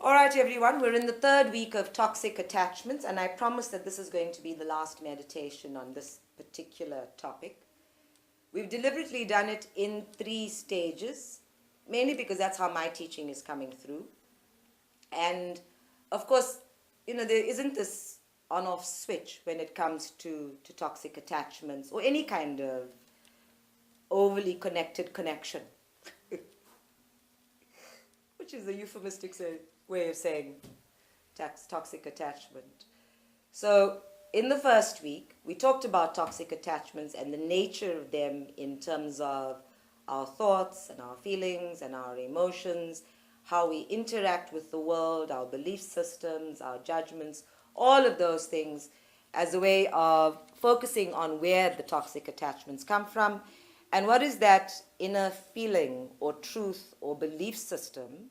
All right, everyone, we're in the third week of toxic attachments, and I promise that this is going to be the last meditation on this particular topic. We've deliberately done it in 3 stages, mainly because that's how my teaching is coming through. And, of course, there isn't this on-off switch when it comes to toxic attachments or any kind of overly connected connection, which is a euphemistic way of saying toxic attachment. So in the first week, we talked about toxic attachments and the nature of them in terms of our thoughts and our feelings and our emotions, how we interact with the world, our belief systems, our judgments, all of those things as a way of focusing on where the toxic attachments come from and what is that inner feeling or truth or belief system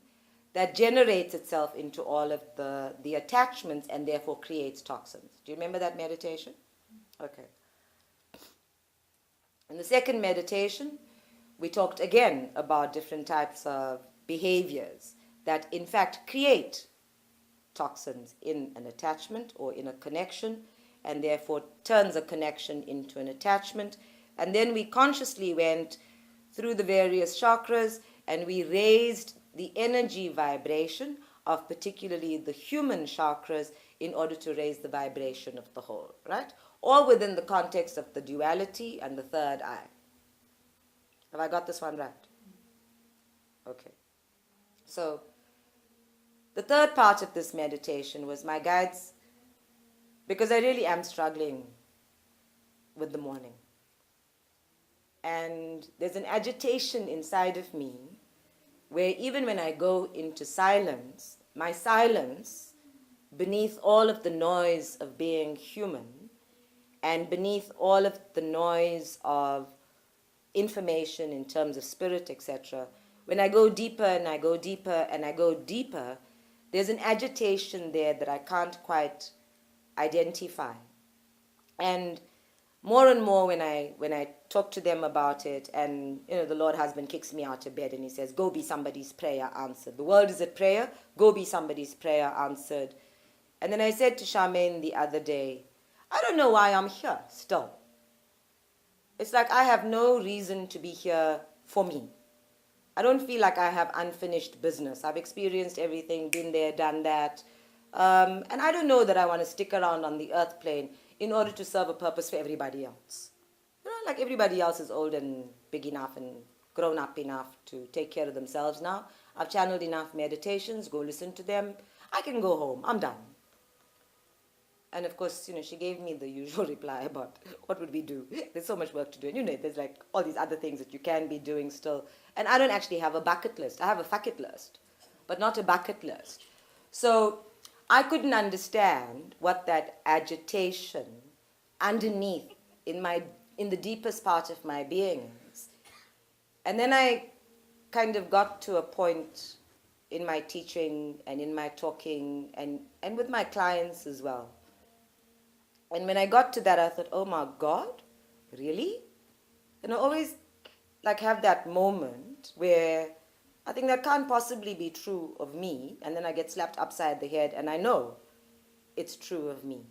that generates itself into all of the attachments and therefore creates toxins. Do you remember that meditation? Okay. In the second meditation, we talked again about different types of behaviors that in fact create toxins in an attachment or in a connection and therefore turns a connection into an attachment. And then we consciously went through the various chakras and we raised the energy vibration of particularly the human chakras in order to raise the vibration of the whole, right? All within the context of the duality and the third eye. Have I got this one right? Okay. So, the third part of this meditation was my guides, because I really am struggling with the morning. And there's an agitation inside of me where even when I go into silence, my silence, beneath all of the noise of being human and beneath all of the noise of information in terms of spirit, etc., when I go deeper and I go deeper and I go deeper, there's an agitation there that I can't quite identify. And more when I talk to them about it, and the Lord husband kicks me out of bed and he says, go be somebody's prayer answered. The world is at prayer, go be somebody's prayer answered. And then I said to Charmaine the other day, I don't know why I'm here still. It's like I have no reason to be here for me. I don't feel like I have unfinished business. I've experienced everything, been there, done that. And I don't know that I want to stick around on the earth plane in order to serve a purpose for everybody else. Like everybody else is old and big enough and grown up enough to take care of themselves now. I've channeled enough meditations, go listen to them. I can go home, I'm done. And of course, she gave me the usual reply about what would we do? There's so much work to do. And there's like all these other things that you can be doing still. And I don't actually have a bucket list. I have a bucket list, but not a bucket list. So I couldn't understand what that agitation underneath in the deepest part of my being is. And then I kind of got to a point in my teaching and in my talking and with my clients as well. And when I got to that, I thought, oh my God, really? And I always have that moment where I think that can't possibly be true of me, and then I get slapped upside the head and I know it's true of me.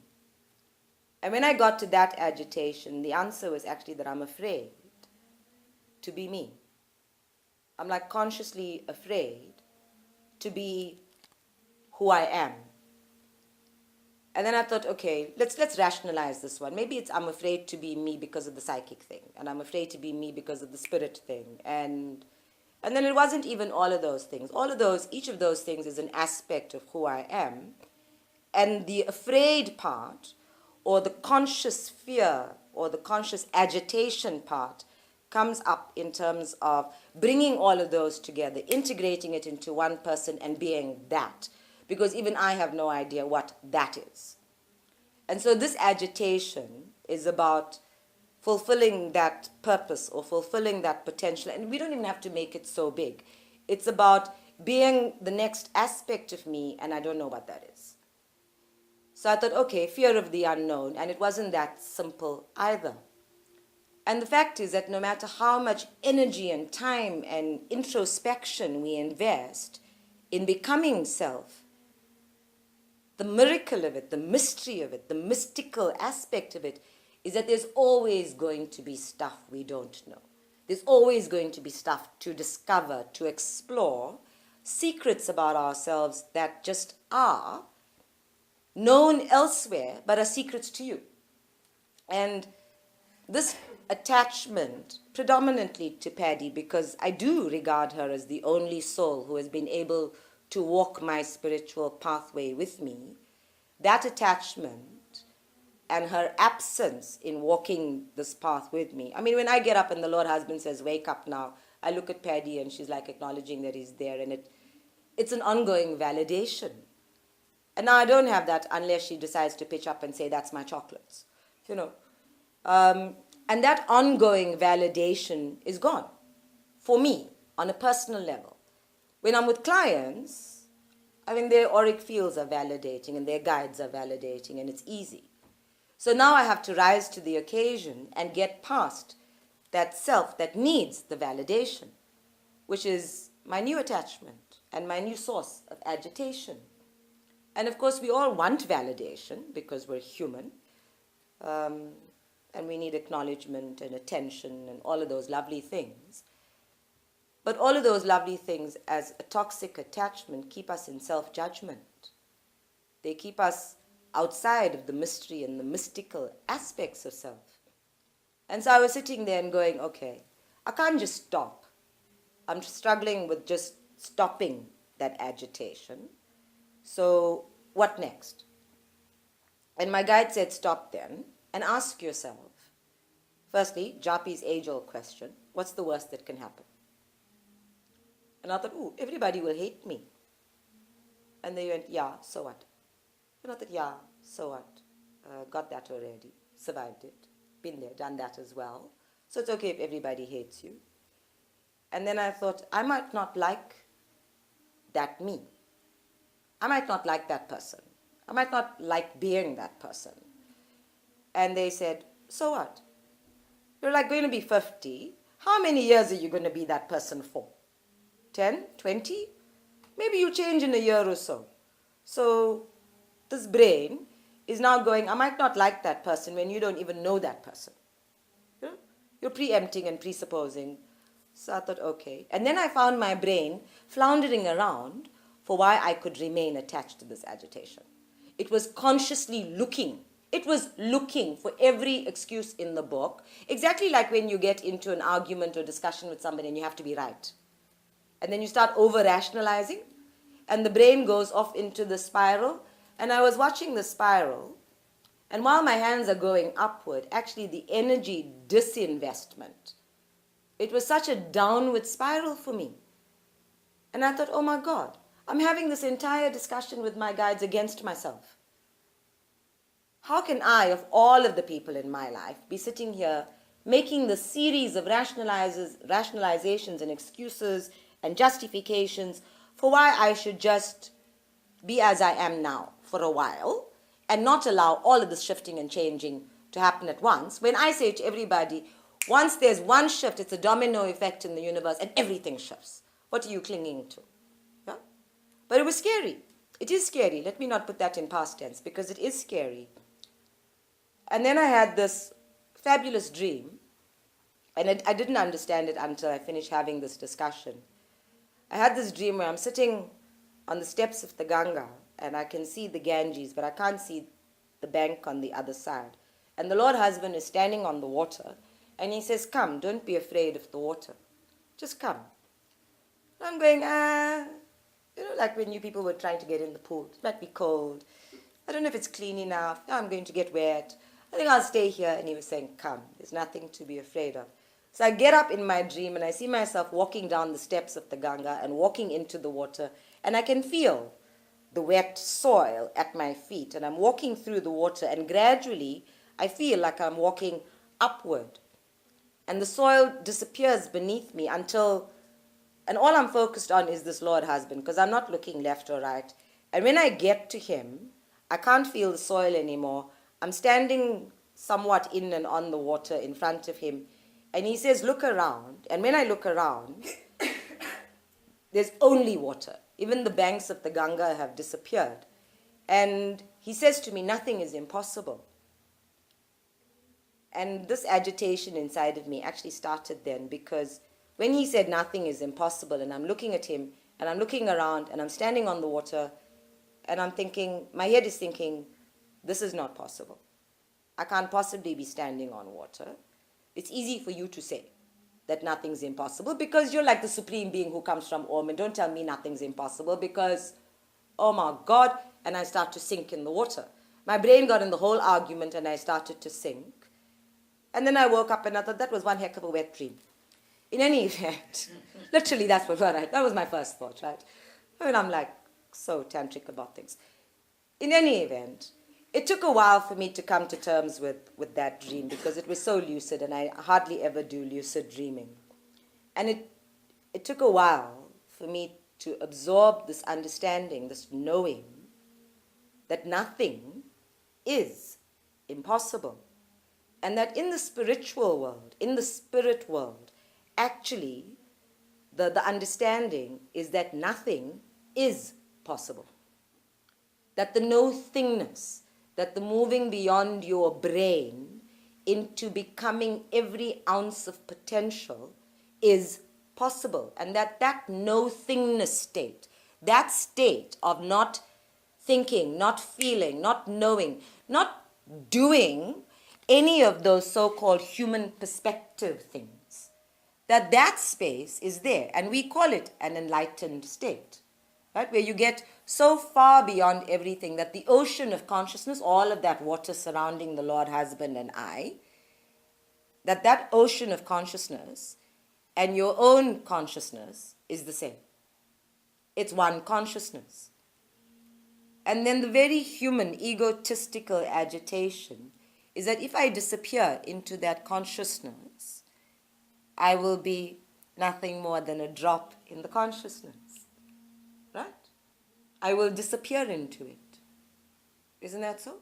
And when I got to that agitation, the answer was actually that I'm afraid to be me. I'm consciously afraid to be who I am. And then I thought, okay, let's rationalize this one. Maybe it's I'm afraid to be me because of the psychic thing, and I'm afraid to be me because of the spirit thing, and then it wasn't even all of those things. Each of those things is an aspect of who I am. And the afraid part, or the conscious fear, or the conscious agitation part, comes up in terms of bringing all of those together, integrating it into one person and being that. Because even I have no idea what that is. And so this agitation is about fulfilling that purpose or fulfilling that potential. And we don't even have to make it so big. It's about being the next aspect of me, and I don't know what that is. So I thought, okay, fear of the unknown, and it wasn't that simple either. And the fact is that no matter how much energy and time and introspection we invest in becoming self, the miracle of it, the mystery of it, the mystical aspect of it is that there's always going to be stuff we don't know. There's always going to be stuff to discover, to explore, secrets about ourselves that just are known elsewhere but are secrets to you. And this attachment predominantly to Paddy, because I do regard her as the only soul who has been able to walk my spiritual pathway with me, that attachment and her absence in walking this path with me. I mean, when I get up and the Lord husband says, wake up now, I look at Paddy and she's like acknowledging that he's there, and it's an ongoing validation. And now I don't have that unless she decides to pitch up and say, that's my chocolates, you know. And that ongoing validation is gone for me on a personal level. When I'm with clients, I mean, their auric fields are validating and their guides are validating, and it's easy. So now I have to rise to the occasion and get past that self that needs the validation, which is my new attachment and my new source of agitation. And of course, we all want validation because we're human. And we need acknowledgement and attention and all of those lovely things. But all of those lovely things as a toxic attachment keep us in self-judgment. They keep us outside of the mystery and the mystical aspects of self. And so I was sitting there and going, okay, I can't just stop. I'm struggling with just stopping that agitation. So what next? And my guide said, stop then and ask yourself, firstly, Japi's age-old question, what's the worst that can happen? And I thought, ooh, everybody will hate me. And they went, yeah, so what? And I thought, yeah, so what? Got that already, survived it, been there, done that as well. So it's okay if everybody hates you. And then I thought, I might not like that me. I might not like that person. I might not like being that person. And they said, so what? You're like going to be 50. How many years are you going to be that person for? 10, 20? Maybe you change in a year or so. So this brain is now going, I might not like that person when you don't even know that person. You know? You're preempting and presupposing. So I thought, okay. And then I found my brain floundering around for why I could remain attached to this agitation. It was consciously looking. It was looking for every excuse in the book, exactly like when you get into an argument or discussion with somebody and you have to be right. And then you start over-rationalizing, and the brain goes off into the spiral. And I was watching the spiral, and while my hands are going upward, actually the energy disinvestment, it was such a downward spiral for me. And I thought, oh my God, I'm having this entire discussion with my guides against myself. How can I, of all of the people in my life, be sitting here making the series of rationalizations and excuses and justifications for why I should just be as I am now for a while and not allow all of this shifting and changing to happen at once, when I say to everybody, once there's one shift, it's a domino effect in the universe and everything shifts. What are you clinging to? Yeah? But it was scary. It is scary. Let me not put that in past tense, because it is scary. And then I had this fabulous dream, and I didn't understand it until I finished having this discussion. I had this dream where I'm sitting on the steps of the Ganga, and I can see the Ganges, but I can't see the bank on the other side. And the Lord husband is standing on the water, and he says, come, don't be afraid of the water. Just come. And I'm going, you know, like when you people were trying to get in the pool. It might be cold. I don't know if it's clean enough. I'm going to get wet. I think I'll stay here. And he was saying, come, there's nothing to be afraid of. So I get up in my dream and I see myself walking down the steps of the Ganga and walking into the water, and I can feel the wet soil at my feet, and I'm walking through the water, and gradually I feel like I'm walking upward, and the soil disappears beneath me until, and all I'm focused on is this Lord husband, because I'm not looking left or right. And when I get to him, I can't feel the soil anymore. I'm standing somewhat in and on the water in front of him. And he says, look around. And when I look around, there's only water. Even the banks of the Ganga have disappeared. And he says to me, nothing is impossible. And this agitation inside of me actually started then, because when he said nothing is impossible, and I'm looking at him, and I'm looking around, and I'm standing on the water, and I'm thinking, my head is thinking, this is not possible. I can't possibly be standing on water. It's easy for you to say that nothing's impossible because you're like the supreme being who comes from Om, and don't tell me nothing's impossible because, oh my God, and I start to sink in the water. My brain got in the whole argument and I started to sink. And then I woke up and I thought that was one heck of a wet dream. In any event, literally that was my first thought, right? And I'm like so tantric about things. In any event, it took a while for me to come to terms with that dream because it was so lucid, and I hardly ever do lucid dreaming. And it took a while for me to absorb this understanding, this knowing that nothing is impossible. And that in the spiritual world, in the spirit world, actually, the understanding is that nothing is possible. That the no-thingness, that the moving beyond your brain into becoming every ounce of potential is possible. And that no-thingness state, that state of not thinking, not feeling, not knowing, not doing any of those so-called human perspective things, that space is there. And we call it an enlightened state, right? Where you get so far beyond everything that the ocean of consciousness, all of that water surrounding the Lord, husband, and I, that ocean of consciousness and your own consciousness is the same. It's one consciousness. And then the very human egotistical agitation is that if I disappear into that consciousness, I will be nothing more than a drop in the consciousness, right? I will disappear into it. Isn't that so?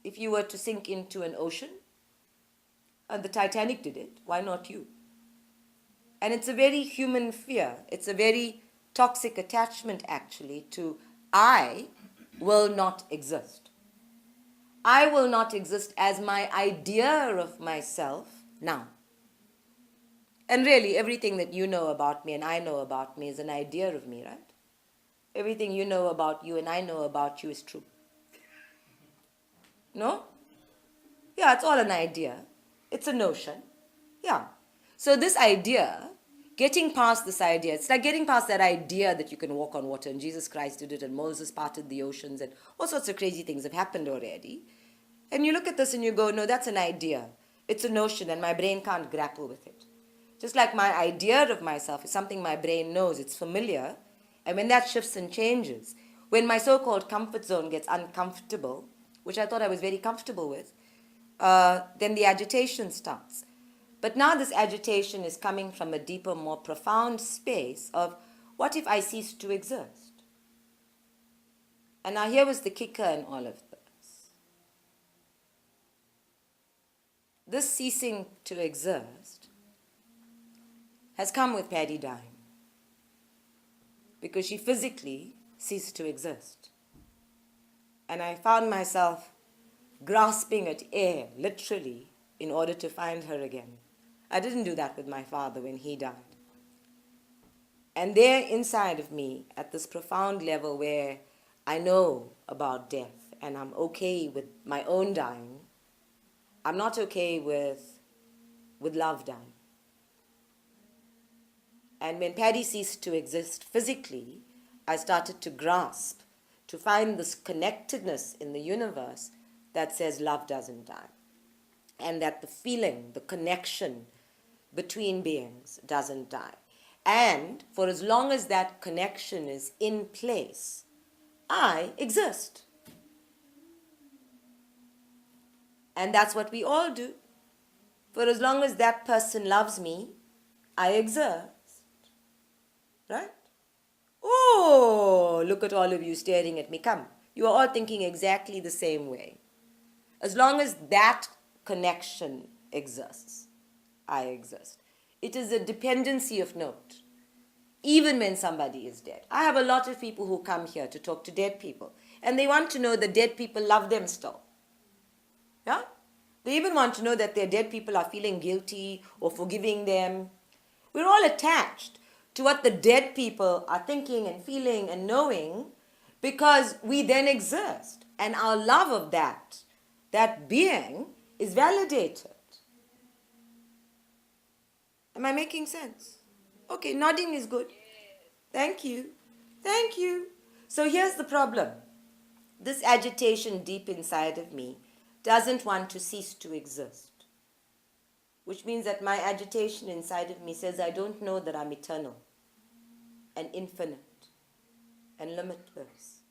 If you were to sink into an ocean, and the Titanic did it, why not you? And it's a very human fear. It's a very toxic attachment, actually, to I will not exist. I will not exist as my idea of myself now. And really, everything that you know about me and I know about me is an idea of me, right? Everything you know about you and I know about you is true. No? Yeah, it's all an idea. It's a notion. Yeah. So this idea, getting past this idea, it's like getting past that idea that you can walk on water, and Jesus Christ did it, and Moses parted the oceans, and all sorts of crazy things have happened already. And you look at this and you go, no, that's an idea. It's a notion, and my brain can't grapple with it. Just like my idea of myself is something my brain knows, it's familiar, and when that shifts and changes, when my so-called comfort zone gets uncomfortable, which I thought I was very comfortable with, then the agitation starts. But now this agitation is coming from a deeper, more profound space of, what if I cease to exist? And now here was the kicker in all of this. This ceasing to exist has come with Paddy dying, because she physically ceased to exist. And I found myself grasping at air, literally, in order to find her again. I didn't do that with my father when he died. And there inside of me, at this profound level where I know about death and I'm okay with my own dying, I'm not okay with love dying. And when Paddy ceased to exist physically, I started to grasp, to find this connectedness in the universe that says love doesn't die. And that the feeling, the connection between beings doesn't die. And for as long as that connection is in place, I exist. And that's what we all do. For as long as that person loves me, I exist. Right? Oh, look at all of you staring at me. Come, you are all thinking exactly the same way. As long as that connection exists, I exist. It is a dependency of note. even when somebody is dead. I have a lot of people who come here to talk to dead people, and they want to know that dead people love them still. Yeah? They even want to know that their dead people are feeling guilty or forgiving them. We're all attached to what the dead people are thinking and feeling and knowing because we then exist. And our love of that being, is validated. Am I making sense? Okay, nodding is good. Thank you. Thank you. So here's the problem. This agitation deep inside of me doesn't want to cease to exist. Which means that my agitation inside of me says I don't know that I'm eternal and infinite and limitless.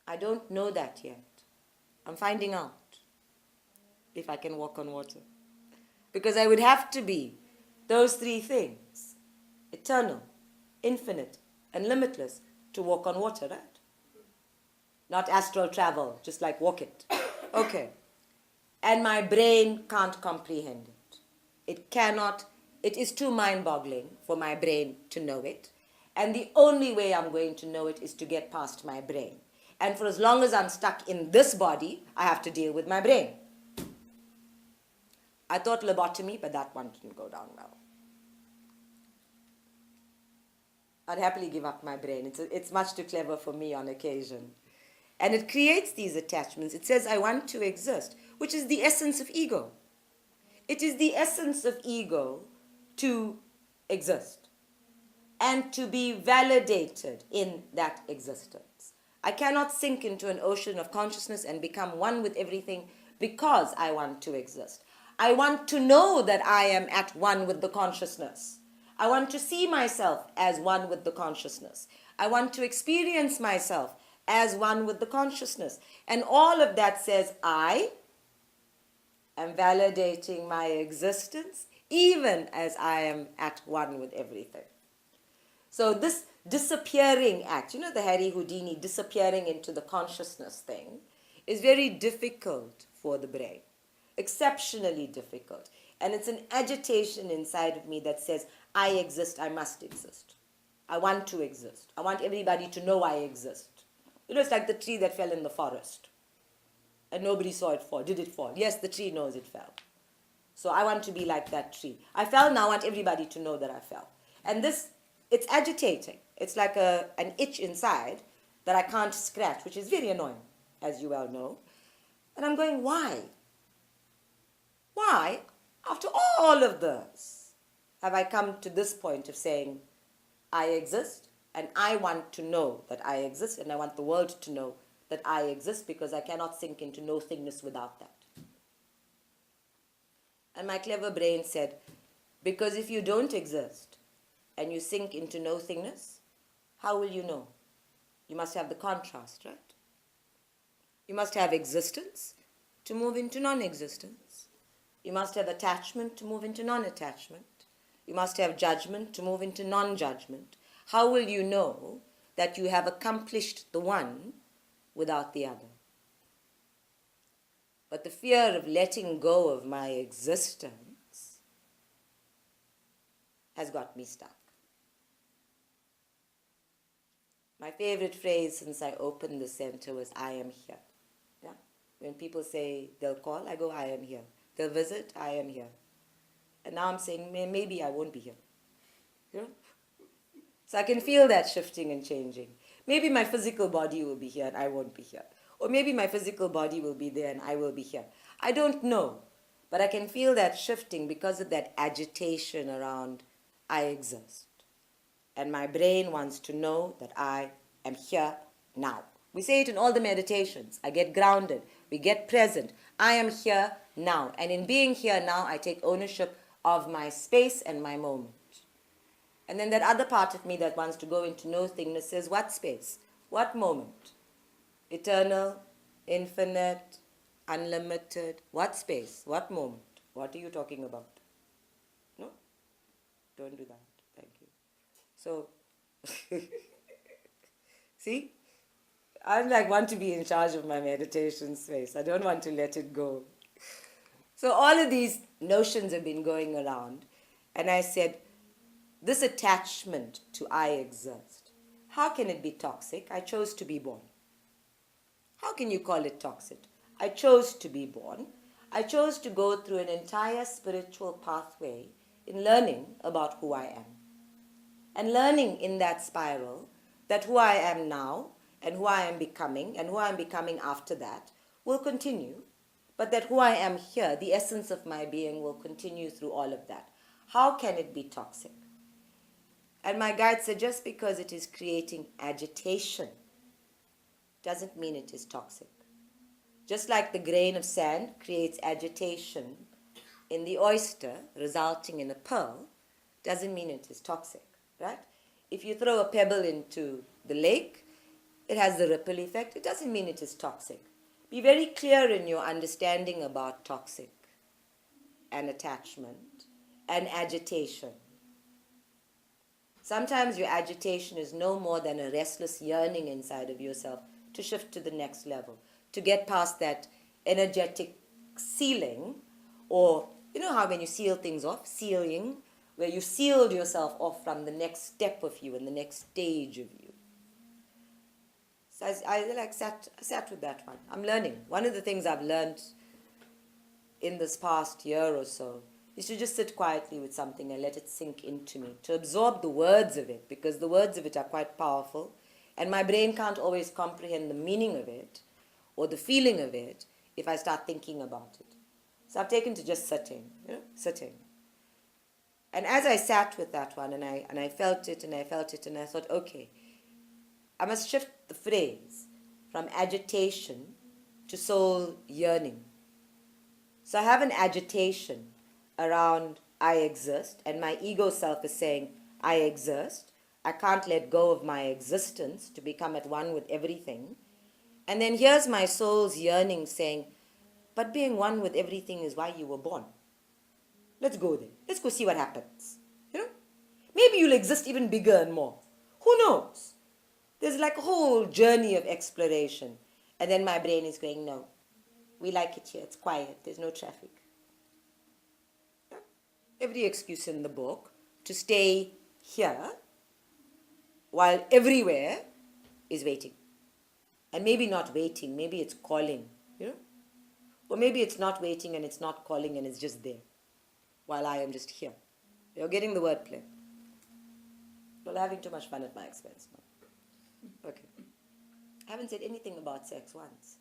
I don't know that yet. I'm finding out if I can walk on water. Because I would have to be those three things: eternal, infinite, and limitless to walk on water, right? Not astral travel, just like walk it. Okay. And my brain can't comprehend it. It cannot, it is too mind-boggling for my brain to know it. And the only way I'm going to know it is to get past my brain. And for as long as I'm stuck in this body, I have to deal with my brain. I thought lobotomy, but that one didn't go down well. I'd happily give up my brain. It's much too clever for me on occasion. And it creates these attachments. It says, I want to exist, which is the essence of ego. It is the essence of ego to exist and to be validated in that existence. I cannot sink into an ocean of consciousness and become one with everything because I want to exist. I want to know that I am at one with the consciousness. I want to see myself as one with the consciousness. I want to experience myself as one with the consciousness. And all of that says I am validating my existence even as I am at one with everything. So this disappearing act, you know, the Harry Houdini disappearing into the consciousness thing, is very difficult for the brain. Exceptionally difficult. And it's an agitation inside of me that says, I exist, I must exist. I want to exist. I want everybody to know I exist. You know, it's like the tree that fell in the forest. And nobody saw it fall. Did it fall? Yes, the tree knows it fell. So I want to be like that tree. I fell, now I want everybody to know that I fell. And this, it's agitating. It's like an itch inside that I can't scratch, which is very annoying, as you well know. And I'm going, why? Why, after all of this, have I come to this point of saying, I exist, and I want to know that I exist, and I want the world to know that I exist, because I cannot sink into nothingness without that. And my clever brain said, because if you don't exist, and you sink into nothingness, how will you know? You must have the contrast, right? You must have existence to move into non-existence. You must have attachment to move into non-attachment. You must have judgment to move into non-judgment. How will you know that you have accomplished the one without the other? But the fear of letting go of my existence has got me stuck. My favorite phrase since I opened the center was, I am here. Yeah? When people say they'll call, I go, I am here. They'll visit, I am here. And now I'm saying, maybe I won't be here. You know? So I can feel that shifting and changing. Maybe my physical body will be here and I won't be here. Or maybe my physical body will be there and I will be here. I don't know. But I can feel that shifting because of that agitation around I exist. And my brain wants to know that I am here now. We say it in all the meditations. I get grounded. We get present. I am here now. And in being here now, I take ownership of my space and my moment. And then that other part of me that wants to go into nothingness says, what space? What moment? Eternal, infinite, unlimited. What space? What moment? What are you talking about? No? Don't do that. Thank you. So, see? I'm like, want to be in charge of my meditation space. I don't want to let it go. So all of these notions have been going around. And I said, this attachment to I exist, how can it be toxic? I chose to be born. How can you call it toxic? I chose to be born. I chose to go through an entire spiritual pathway in learning about who I am. And learning in that spiral that who I am now and who I am becoming and who I am becoming after that will continue, but that who I am here, the essence of my being, will continue through all of that. How can it be toxic? And my guide said, just because it is creating agitation doesn't mean it is toxic. Just like the grain of sand creates agitation in the oyster, resulting in a pearl, doesn't mean it is toxic, right? If you throw a pebble into the lake, it has the ripple effect. It doesn't mean it is toxic. Be very clear in your understanding about toxic and attachment and agitation. Sometimes your agitation is no more than a restless yearning inside of yourself to shift to the next level, to get past that energetic sealing, or you know how when you seal things off, sealing, where you sealed yourself off from the next step of you and the next stage of you. So I sat with that one. I'm learning. One of the things I've learned in this past year or so is to just sit quietly with something and let it sink into me, to absorb the words of it, because the words of it are quite powerful, and my brain can't always comprehend the meaning of it or the feeling of it if I start thinking about it. So I've taken to just sitting. And as I sat with that one and I felt it and I thought, okay, I must shift the phrase from agitation to soul yearning. So I have an agitation around I exist, and my ego self is saying, I exist. I can't let go of my existence to become at one with everything. And then here's my soul's yearning saying, but being one with everything is why you were born. Let's go there. Let's go see what happens. Maybe you'll exist even bigger and more. Who knows? There's like a whole journey of exploration. And then my brain is going, no, we like it here. It's quiet. There's no traffic. Every excuse in the book to stay here while everywhere is waiting. And maybe not waiting, maybe it's calling, Or maybe it's not waiting and it's not calling and it's just there while I am just here. You're getting the wordplay. Well, having too much fun at my expense now. Okay. I haven't said anything about sex once.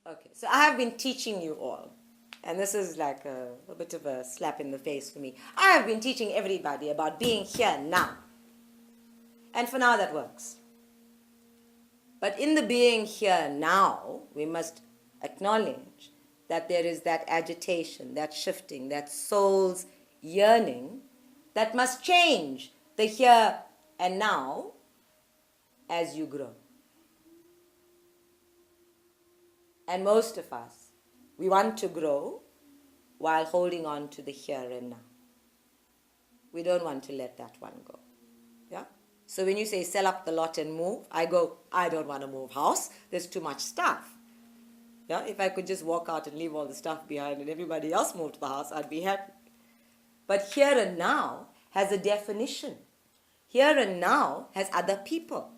Okay, so I have been teaching you all, and this is like a bit of a slap in the face for me. I have been teaching everybody about being here now. And for now that works. But in the being here now, we must acknowledge that there is that agitation, that shifting, that soul's yearning that must change the here and now as you grow. And most of us, we want to grow while holding on to the here and now. We don't want to let that one go. Yeah? So when you say sell up the lot and move, I go, I don't want to move house. There's too much stuff. Yeah? If I could just walk out and leave all the stuff behind and everybody else moved to the house, I'd be happy. But here and now has a definition. Here and now has other people.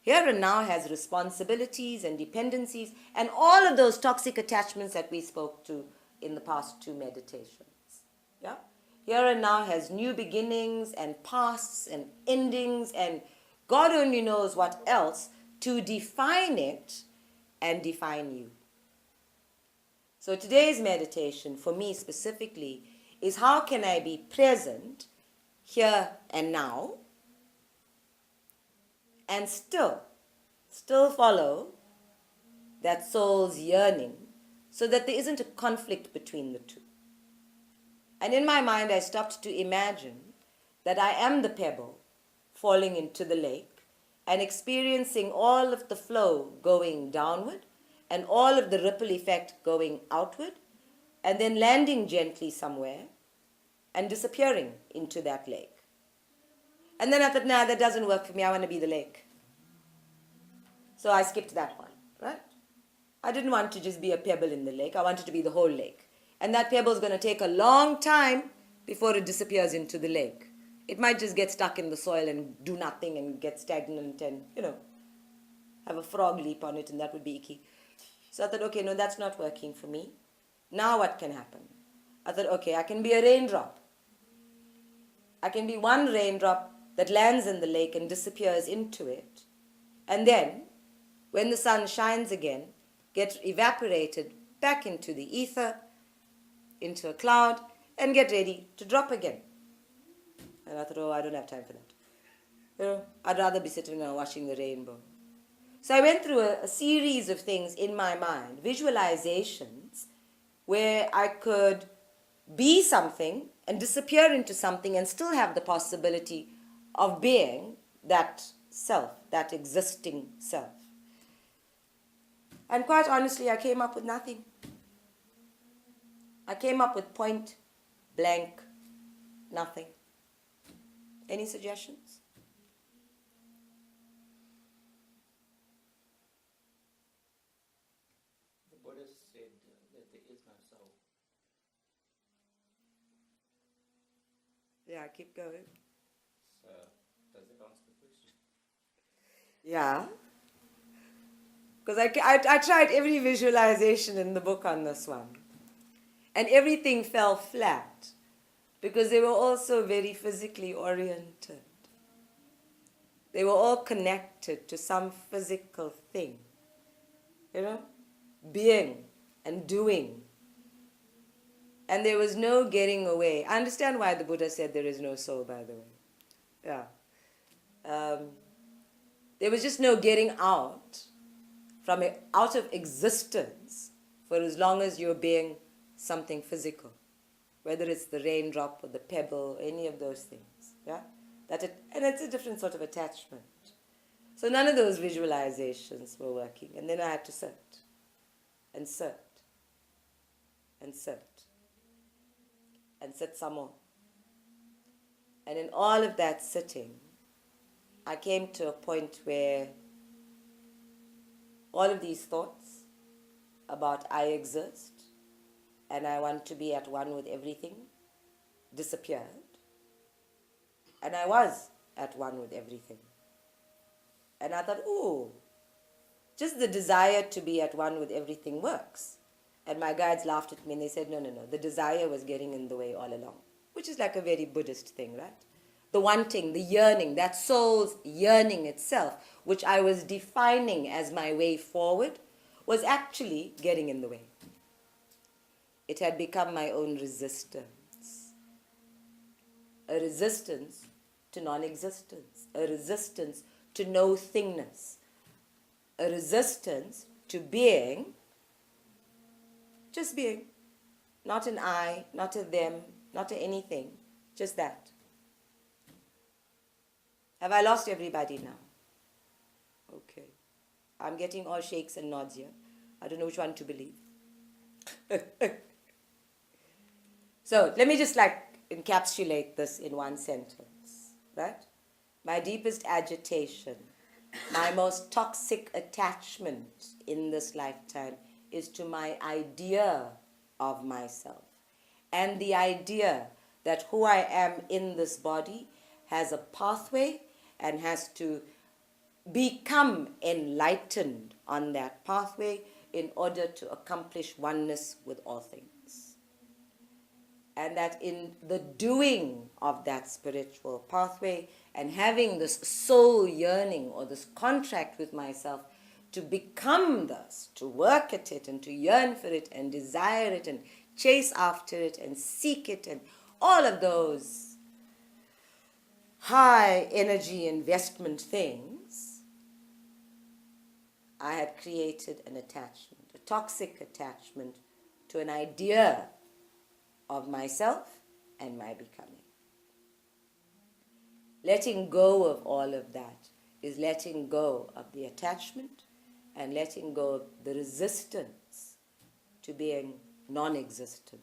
Here and now has responsibilities and dependencies and all of those toxic attachments that we spoke to in the past two meditations. Yeah? Here and now has new beginnings and pasts and endings and God only knows what else to define it and define you. So today's meditation, for me specifically, is how can I be present here and now and still follow that soul's yearning so that there isn't a conflict between the two. And in my mind, I stopped to imagine that I am the pebble falling into the lake and experiencing all of the flow going downward and all of the ripple effect going outward and then landing gently somewhere and disappearing into that lake. And then I thought, nah, that doesn't work for me. I want to be the lake. So I skipped that one, right? I didn't want to just be a pebble in the lake. I wanted to be the whole lake. And that pebble is going to take a long time before it disappears into the lake. It might just get stuck in the soil and do nothing and get stagnant and, have a frog leap on it, and that would be icky. So I thought, okay, no, that's not working for me. Now what can happen? I thought, okay, I can be a raindrop. I can be one raindrop that lands in the lake and disappears into it. And then, when the sun shines again, get evaporated back into the ether, into a cloud, and get ready to drop again. And I thought, oh, I don't have time for that. I'd rather be sitting there watching the rainbow. So I went through a series of things in my mind, visualizations, where I could be something and disappear into something and still have the possibility of being that self, that existing self. And quite honestly, I came up with nothing. I came up with point blank nothing. Any suggestions? The Buddha said that there is no soul. Yeah, keep going. So, does it answer the question? Yeah. Because I tried every visualization in the book on this one. And everything fell flat. Because they were also very physically oriented. They were all connected to some physical thing. Being and doing. And there was no getting away. I understand why the Buddha said there is no soul, by the way. Yeah. There was just no getting out out of existence for as long as you're being something physical. Whether it's the raindrop or the pebble, any of those things. Yeah? And it's a different sort of attachment. So none of those visualizations were working. And then I had to sit. And sit. And sit. And sit some more. And in all of that sitting, I came to a point where all of these thoughts about I exist and I want to be at one with everything disappeared. And I was at one with everything. And I thought, ooh, just the desire to be at one with everything works. And my guides laughed at me and they said, no, the desire was getting in the way all along. Which is like a very Buddhist thing, right? The wanting, the yearning, that soul's yearning itself, which I was defining as my way forward, was actually getting in the way. It had become my own resistance. A resistance to non-existence. A resistance to no-thingness. A resistance to being, just being. Not an I, not a them, not a anything. Just that. Have I lost everybody now? Okay. I'm getting all shakes and nods here. I don't know which one to believe. So let me just encapsulate this in one sentence, right? My deepest agitation, my most toxic attachment in this lifetime is to my idea of myself. And the idea that who I am in this body has a pathway and has to become enlightened on that pathway in order to accomplish oneness with all things. And that in the doing of that spiritual pathway and having this soul yearning or this contract with myself to become this, to work at it and to yearn for it and desire it and chase after it and seek it and all of those high energy investment things, I had created an attachment, a toxic attachment to an idea of myself and my becoming. Letting go of all of that is letting go of the attachment and letting go of the resistance to being non-existent,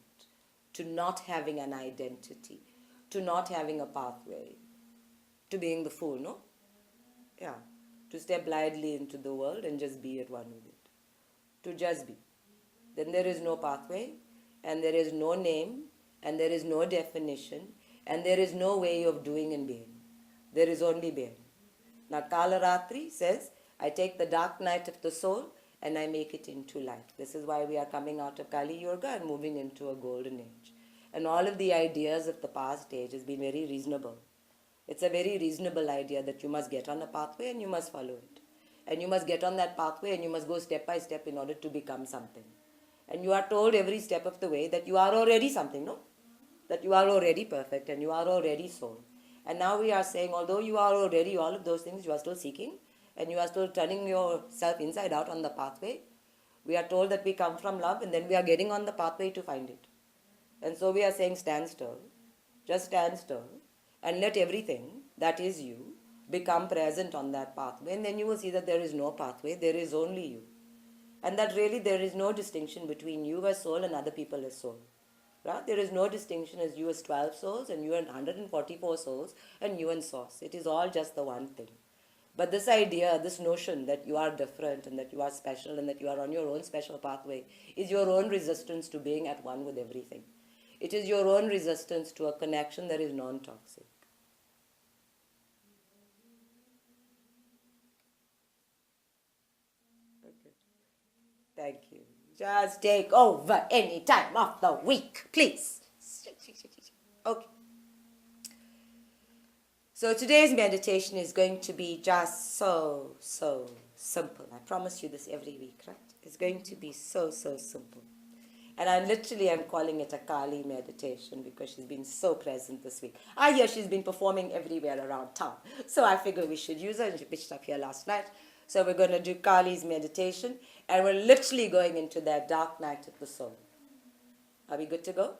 to not having an identity, to not having a pathway, to being the fool, no? Yeah. To step blindly into the world and just be at one with it. to just be. Then there is no pathway, and there is no name, and there is no definition, and there is no way of doing and being. There is only being. Now Kalaratri says, I take the dark night of the soul and I make it into light. This is why we are coming out of Kali Yuga and moving into a golden age. And all of the ideas of the past age has been very reasonable. It's a very reasonable idea that you must get on a pathway and you must follow it. And you must get on that pathway and you must go step by step in order to become something. And you are told every step of the way that you are already something, no? That you are already perfect and you are already soul. And now we are saying, although you are already all of those things, you are still seeking and you are still turning yourself inside out on the pathway. We are told that we come from love and then we are getting on the pathway to find it. And so we are saying, stand still, just stand still and let everything that is you become present on that pathway. And then you will see that there is no pathway, there is only you. And that really there is no distinction between you as soul and other people as soul. Right? There is no distinction as you as 12 souls and you and 144 souls and you and source. It is all just the one thing. But this idea, this notion that you are different and that you are special and that you are on your own special pathway is your own resistance to being at one with everything. It is your own resistance to a connection that is non-toxic. Okay. Thank you. Just take over any time of the week, please. Okay. So today's meditation is going to be just so simple. I promise you this every week, right? It's going to be so simple. And I literally am calling it a Kali meditation because she's been so present this week. I hear she's been performing everywhere around town. So I figured we should use her, and she pitched up here last night. So we're going to do Kali's meditation, and we're literally going into that dark night of the soul. Are we good to go?